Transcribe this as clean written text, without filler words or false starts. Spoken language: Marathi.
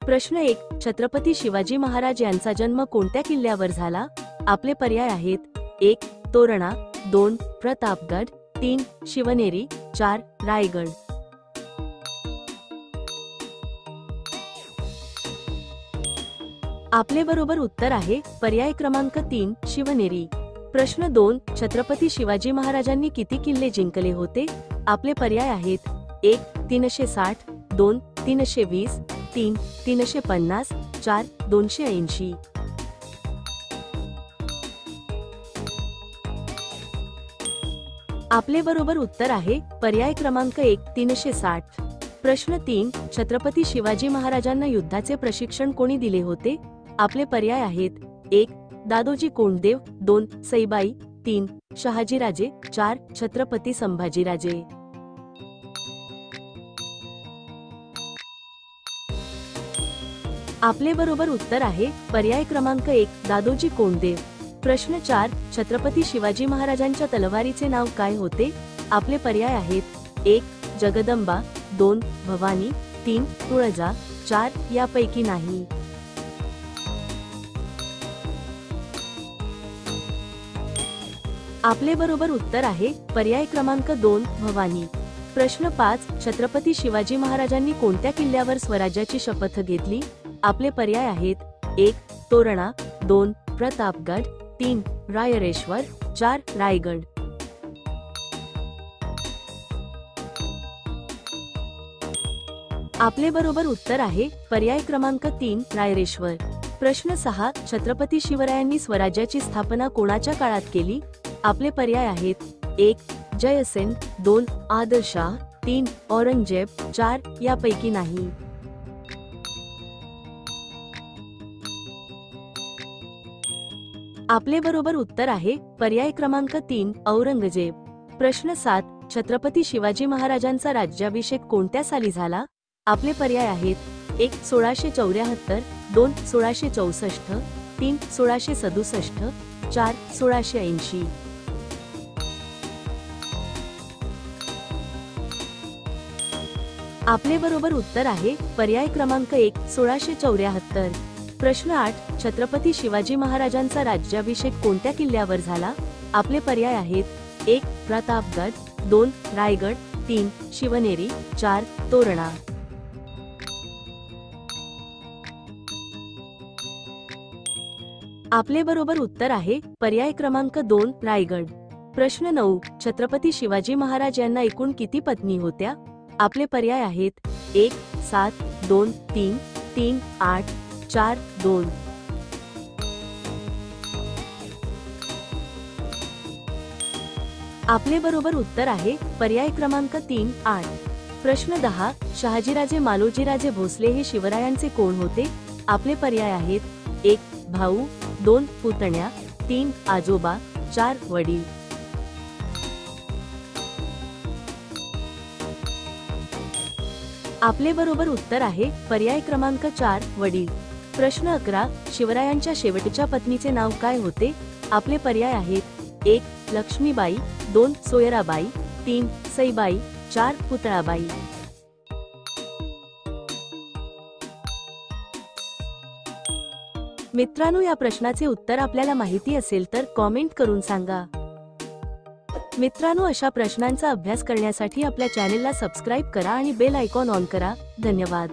प्रश्न 1. छत्रपती शिवाजी महाराज यांचा जन्म कोणत्या किल्ल्यावर झाला? आपले पर्याय आहेत: 1. तोरणा, 2. प्रतापगड, 3. शिवनेरी, 4. रायगड. आपले बरोबर उत्तर आहे पर्याय क्रमांक 3. शिवनेरी. प्रश्न 2. छत्रपती शिवाजी महाराजांनी किती किल्ले जिंकले होते? आपले पर्याय आहेत: 1. 360, 2. 320, 3. 350, 4. 280. आपले बरोबर उत्तर आहे पर्याय क्रमांक 1. 360. प्रश्न 3. छत्रपती शिवाजी महाराजांना युद्धाचे प्रशिक्षण कोणी दिले होते? आपले पर्याय आहेत: 1. दादोजी कोंडदेव, 2. सईबाई, 3. शहाजीराजे, 4. छत्रपती संभाजीराजे. आपले बरोबर उत्तर आहे पर्याय क्रमांक 1. दादोजी कोंडदेव. प्रश्न 4. छत्रपती शिवाजी महाराजांच्या तलवारीचे नाव काय होते? आपले पर्याय आहेत: 1. जगदंबा, 2. भवानी, 3. तुळजा, 4. यापैकी नाही. आपले बरोबर उत्तर आहे पर्याय क्रमांक 2. भवानी. प्रश्न 5. छत्रपती शिवाजी महाराजांनी कोणत्या किल्ल्यावर स्वराज्याची शपथ घेतली? आपले पर्याय आहेत: 1. तोरणा, 2. प्रतापगड, 3. रायरेश्वर, 4. रायगड. आपले बरोबर उत्तर आहे पर्याय क्रमांक 3. रायरेश्वर. प्रश्न 6. छत्रपती शिवरायांनी स्वराज्याची स्थापना कोणाच्या काळात केली? आपले पर्याय आहेत: 1. जयसिंग, 2. आदिलशाह, 3. औरंगजेब, 4. यापैकी नाही. आपले बरोबर उत्तर आहे पर्याय क्रमांक 3. औरंगजेब. प्रश्न 7. छत्रपती शिवाजी महाराजांचा राज्याभिषेक कोणत्या साली झाला? आपले पर्याय आहेत: 1. 1674, 2. 1664, 3. 1667, 4. 1680. आपले बरोबर उत्तर आहे पर्याय क्रमांक 1. 1674. प्रश्न 8. छत्रपती शिवाजी महाराजांचा राज्याभिषेक कोणत्या किल्ल्यावर झाला? आपले पर्याय आहेत: 1. प्रतापगड, 2. रायगड, 3. शिवनेरी, 4. तोरणा. आपले बरोबर उत्तर आहे पर्याय क्रमांक 2. रायगड. प्रश्न 9. छत्रपती शिवाजी महाराज यांना एकूण किती पत्नी होत्या? आपले पर्याय आहेत: 1. 7, 2. 3. 3. 8, 4. 2. आपले बरोबर उत्तर आहे पर्याय क्रमांक 3. 8. प्रश्न 10. शहाजीराजे मालोजीराजे भोसले हे शिवरायांचे कोण होते? आपले पर्याय आहेत: 1. भाऊ, 2. पुतण्या, 3. आजोबा, 4. वडील. आपले बरोबर उत्तर आहे पर्याय क्रमांक 4. वडील. प्रश्न 11. शिवरायांच्या शेवटच्या पत्नीचे नाव काय होते? आपले पर्याय आहेत: 1. लक्ष्मीबाई, 2. सोयराबाई, 3. सईबाई, 4. पुतळाबाई. मित्रांनो, या प्रश्नाचे उत्तर आपल्याला माहिती असेल तर कॉमेंट करून सांगा. मित्रांनो, अशा प्रश्नांचा अभ्यास करण्यासाठी आपल्या चॅनेलला सबस्क्राईब करा आणि बेल आयकॉन ऑन करा. धन्यवाद.